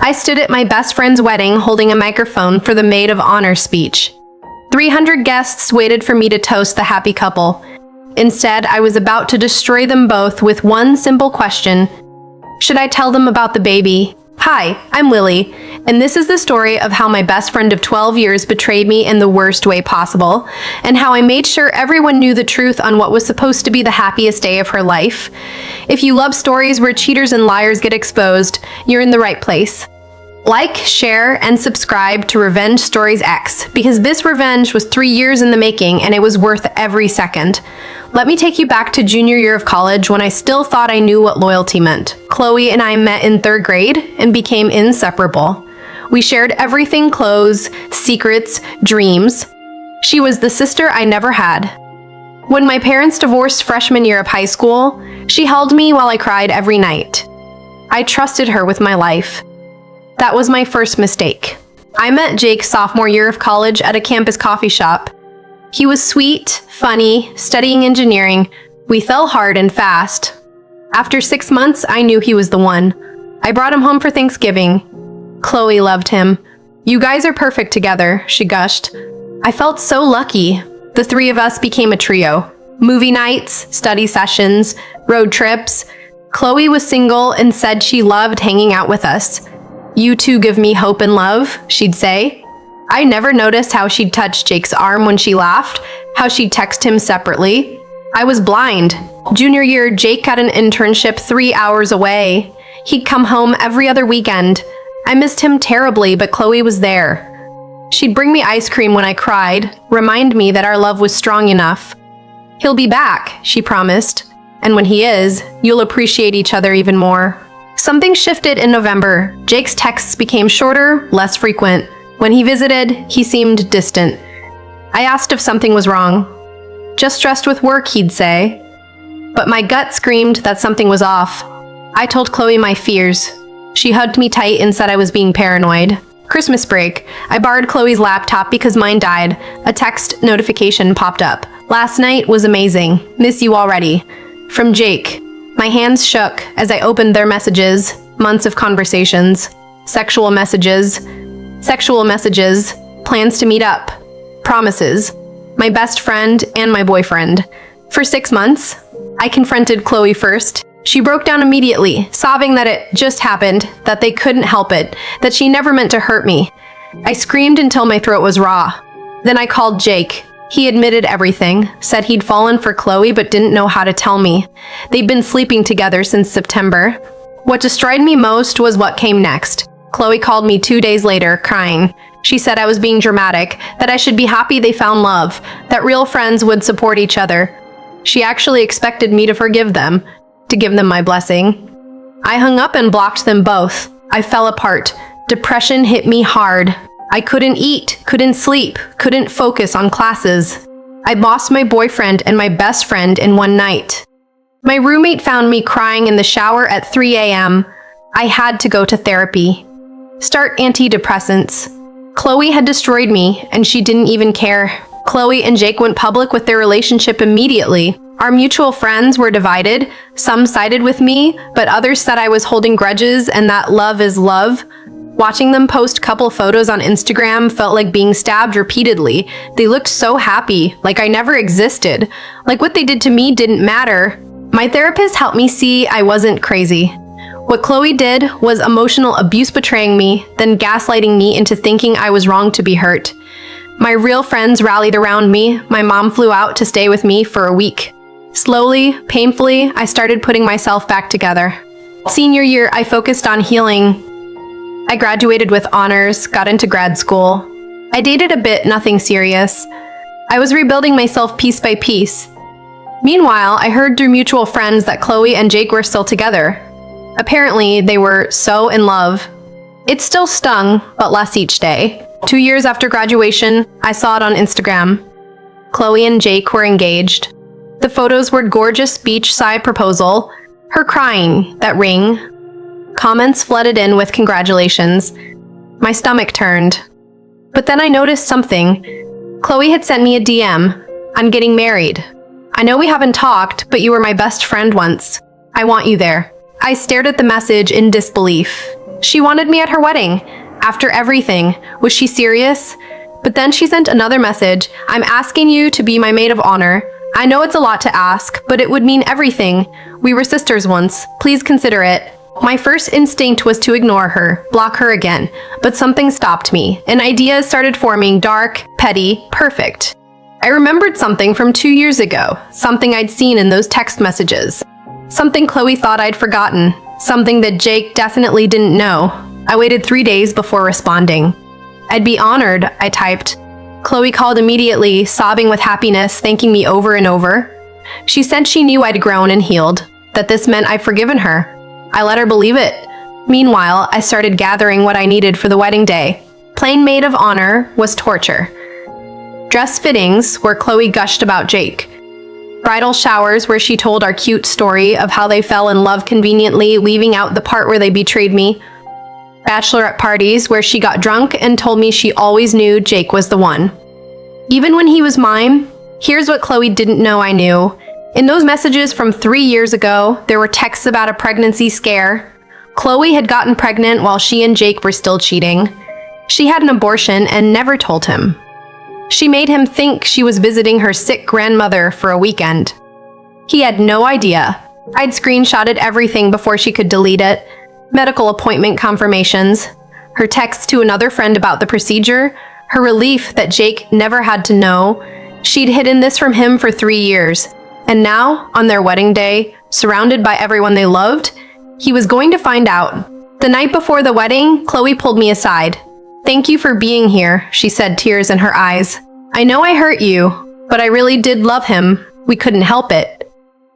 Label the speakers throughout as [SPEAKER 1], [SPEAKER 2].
[SPEAKER 1] I stood at my best friend's wedding holding a microphone for the maid of honor speech. 300 guests waited for me to toast the happy couple. Instead, I was about to destroy them both with one simple question. Should I tell them about the baby? Hi, I'm Lily, and this is the story of how my best friend of 12 years betrayed me in the worst way possible, and how I made sure everyone knew the truth on what was supposed to be the happiest day of her life. If you love stories where cheaters and liars get exposed, you're in the right place. Like, share, and subscribe to Revenge Stories X, because this revenge was 3 years in the making and it was worth every second. Let me take you back to junior year of college when I still thought I knew what loyalty meant. Chloe and I met in 3rd grade and became inseparable. We shared everything: clothes, secrets, dreams. She was the sister I never had. When my parents divorced freshman year of high school, she held me while I cried every night. I trusted her with my life. That was my first mistake. I met Jake sophomore year of college at a campus coffee shop. He was sweet, funny, studying engineering. We fell hard and fast. After 6 months, I knew he was the one. I brought him home for Thanksgiving. Chloe loved him. You guys are perfect together, she gushed. I felt so lucky. The 3 of us became a trio. Movie nights, study sessions, road trips. Chloe was single and said she loved hanging out with us. You two give me hope and love, she'd say. I never noticed how she'd touch Jake's arm when she laughed, how she'd text him separately. I was blind. Junior year, Jake got an internship 3 hours away. He'd come home every other weekend. I missed him terribly, but Chloe was there. She'd bring me ice cream when I cried, remind me that our love was strong enough. He'll be back, she promised. And when he is, you'll appreciate each other even more. Something shifted in November. Jake's texts became shorter, less frequent. When he visited, he seemed distant. I asked if something was wrong. Just stressed with work, he'd say. But my gut screamed that something was off. I told Chloe my fears. She hugged me tight and said I was being paranoid. Christmas break. I borrowed Chloe's laptop because mine died. A text notification popped up. Last night was amazing. Miss you already. From Jake. My hands shook as I opened their messages. Months of conversations. Sexual messages. Plans to meet up. Promises. My best friend and my boyfriend. For 6 months, I confronted Chloe first. She broke down immediately, sobbing that it just happened, that they couldn't help it, that she never meant to hurt me. I screamed until my throat was raw. Then I called Jake. He admitted everything, said he'd fallen for Chloe but didn't know how to tell me. They'd been sleeping together since September. What destroyed me most was what came next. Chloe called me 2 days later, crying. She said I was being dramatic, that I should be happy they found love, that real friends would support each other. She actually expected me to forgive them, to give them my blessing. I hung up and blocked them both. I fell apart. Depression hit me hard. I couldn't eat, couldn't sleep, couldn't focus on classes. I lost my boyfriend and my best friend in one night. My roommate found me crying in the shower at 3 a.m. I had to go to therapy. Start antidepressants. Chloe had destroyed me, and she didn't even care. Chloe and Jake went public with their relationship immediately. Our mutual friends were divided. Some sided with me, but others said I was holding grudges and that love is love. Watching them post couple photos on Instagram felt like being stabbed repeatedly. They looked so happy, like I never existed. Like what they did to me didn't matter. My therapist helped me see I wasn't crazy. What Chloe did was emotional abuse, betraying me, then gaslighting me into thinking I was wrong to be hurt. My real friends rallied around me. My mom flew out to stay with me for a week. Slowly, painfully, I started putting myself back together. Senior year, I focused on healing. I graduated with honors, got into grad school. I dated a bit, nothing serious. I was rebuilding myself piece by piece. Meanwhile, I heard through mutual friends that Chloe and Jake were still together. Apparently, they were so in love. It still stung, but less each day. 2 years after graduation, I saw it on Instagram. Chloe and Jake were engaged. The photos were gorgeous beachside proposal, her crying, that ring. Comments flooded in with congratulations. My stomach turned. But then I noticed something. Chloe had sent me a DM. I'm getting married. I know we haven't talked, but you were my best friend once. I want you there. I stared at the message in disbelief. She wanted me at her wedding. After everything, was she serious? But then she sent another message. I'm asking you to be my maid of honor. I know it's a lot to ask, but it would mean everything. We were sisters once. Please consider it. My first instinct was to ignore her, block her again, but something stopped me. An idea started forming, dark, petty, perfect. I remembered something from 2 years ago, something I'd seen in those text messages. Something Chloe thought I'd forgotten, something that Jake definitely didn't know. I waited 3 days before responding. I'd be honored, I typed. Chloe called immediately, sobbing with happiness, thanking me over and over. She said she knew I'd grown and healed, that this meant I'd forgiven her. I let her believe it. Meanwhile, I started gathering what I needed for the wedding day. Plain maid of honor was torture. Dress fittings, where Chloe gushed about Jake. Bridal showers, where she told our cute story of how they fell in love conveniently, leaving out the part where they betrayed me. Bachelorette parties, where she got drunk and told me she always knew Jake was the one. Even when he was mine, here's what Chloe didn't know I knew. In those messages from 3 years ago, there were texts about a pregnancy scare. Chloe had gotten pregnant while she and Jake were still cheating. She had an abortion and never told him. She made him think she was visiting her sick grandmother for a weekend. He had no idea. I'd screenshotted everything before she could delete it. Medical appointment confirmations, her texts to another friend about the procedure, her relief that Jake never had to know. She'd hidden this from him for 3 years. And now, on their wedding day, surrounded by everyone they loved, he was going to find out. The night before the wedding, Chloe pulled me aside. Thank you for being here, she said, tears in her eyes. I know I hurt you, but I really did love him. We couldn't help it.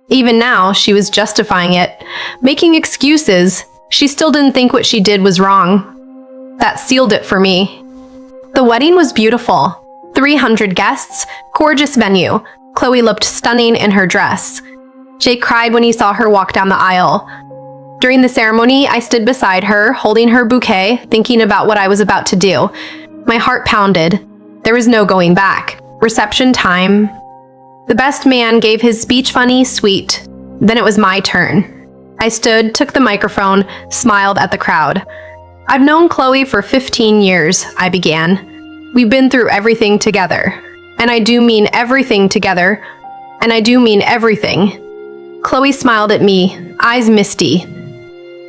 [SPEAKER 1] Even now, she was justifying it, making excuses. She still didn't think what she did was wrong. That sealed it for me. The wedding was beautiful. 300 guests, gorgeous venue. Chloe looked stunning in her dress. Jake cried when he saw her walk down the aisle. During the ceremony, I stood beside her, holding her bouquet, thinking about what I was about to do. My heart pounded. There was no going back. Reception time. The best man gave his speech funny, sweet. Then it was my turn. I stood, took the microphone, smiled at the crowd. I've known Chloe for 15 years, I began. We've been through everything together. And I do mean everything together. And I do mean everything. Chloe smiled at me, eyes misty.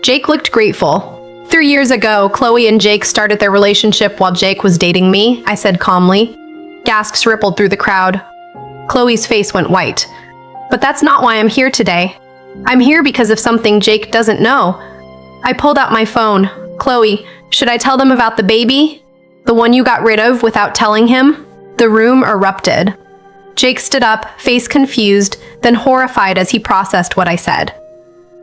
[SPEAKER 1] Jake looked grateful. 3 years ago, Chloe and Jake started their relationship while Jake was dating me, I said calmly. Gasps rippled through the crowd. Chloe's face went white. But that's not why I'm here today. I'm here because of something Jake doesn't know. I pulled out my phone. Chloe, should I tell them about the baby? The one you got rid of without telling him? The room erupted. Jake stood up, face confused, then horrified as he processed what I said.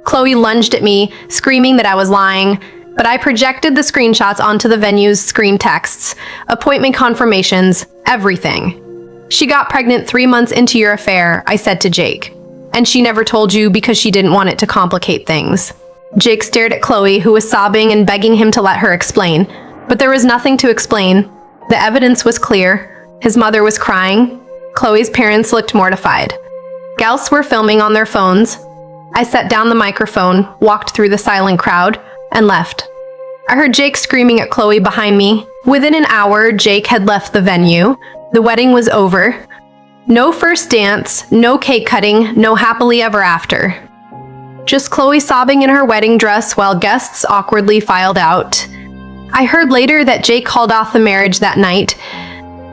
[SPEAKER 1] Chloe lunged at me, screaming that I was lying, but I projected the screenshots onto the venue's screen texts, appointment confirmations, everything. She got pregnant 3 months into your affair, I said to Jake. And she never told you because she didn't want it to complicate things. Jake stared at Chloe, who was sobbing and begging him to let her explain. But there was nothing to explain. The evidence was clear. His mother was crying. Chloe's parents looked mortified. Guests were filming on their phones. I set down the microphone, walked through the silent crowd, and left. I heard Jake screaming at Chloe behind me. Within an hour, Jake had left the venue. The wedding was over. No first dance, no cake cutting, no happily ever after. Just Chloe sobbing in her wedding dress while guests awkwardly filed out. I heard later that Jake called off the marriage that night.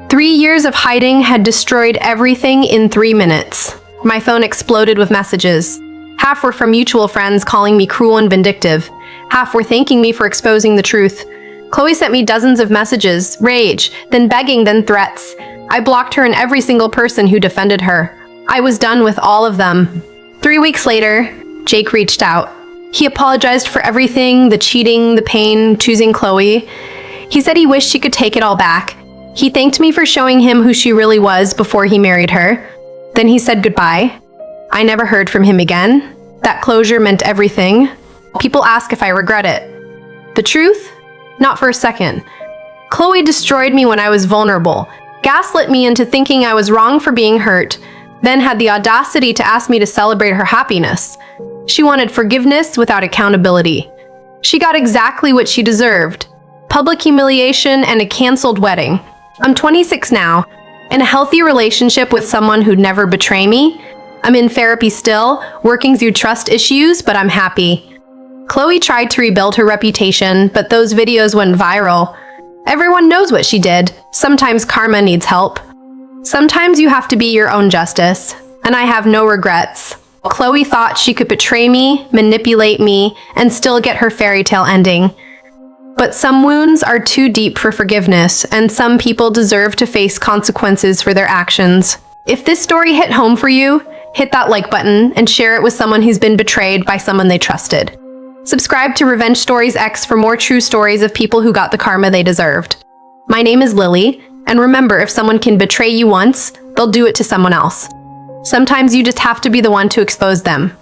[SPEAKER 1] 3 years of hiding had destroyed everything in 3 minutes. My phone exploded with messages. Half were from mutual friends calling me cruel and vindictive. Half were thanking me for exposing the truth. Chloe sent me dozens of messages, rage, then begging, then threats. I blocked her and every single person who defended her. I was done with all of them. 3 weeks later, Jake reached out. He apologized for everything, the cheating, the pain, choosing Chloe. He said he wished she could take it all back. He thanked me for showing him who she really was before he married her. Then he said goodbye. I never heard from him again. That closure meant everything. People ask if I regret it. The truth? Not for a second. Chloe destroyed me when I was vulnerable, gaslit me into thinking I was wrong for being hurt, then had the audacity to ask me to celebrate her happiness. She wanted forgiveness without accountability. She got exactly what she deserved: public humiliation and a canceled wedding. I'm 26 now, in a healthy relationship with someone who'd never betray me. I'm in therapy still, working through trust issues, but I'm happy. Chloe tried to rebuild her reputation, but those videos went viral. Everyone knows what she did. Sometimes karma needs help. Sometimes you have to be your own justice, and I have no regrets. Chloe thought she could betray me, manipulate me, and still get her fairy tale ending. But some wounds are too deep for forgiveness, and some people deserve to face consequences for their actions. If this story hit home for you, hit that like button and share it with someone who's been betrayed by someone they trusted. Subscribe to Revenge Stories X for more true stories of people who got the karma they deserved. My name is Lily, and remember, if someone can betray you once, they'll do it to someone else. Sometimes you just have to be the one to expose them.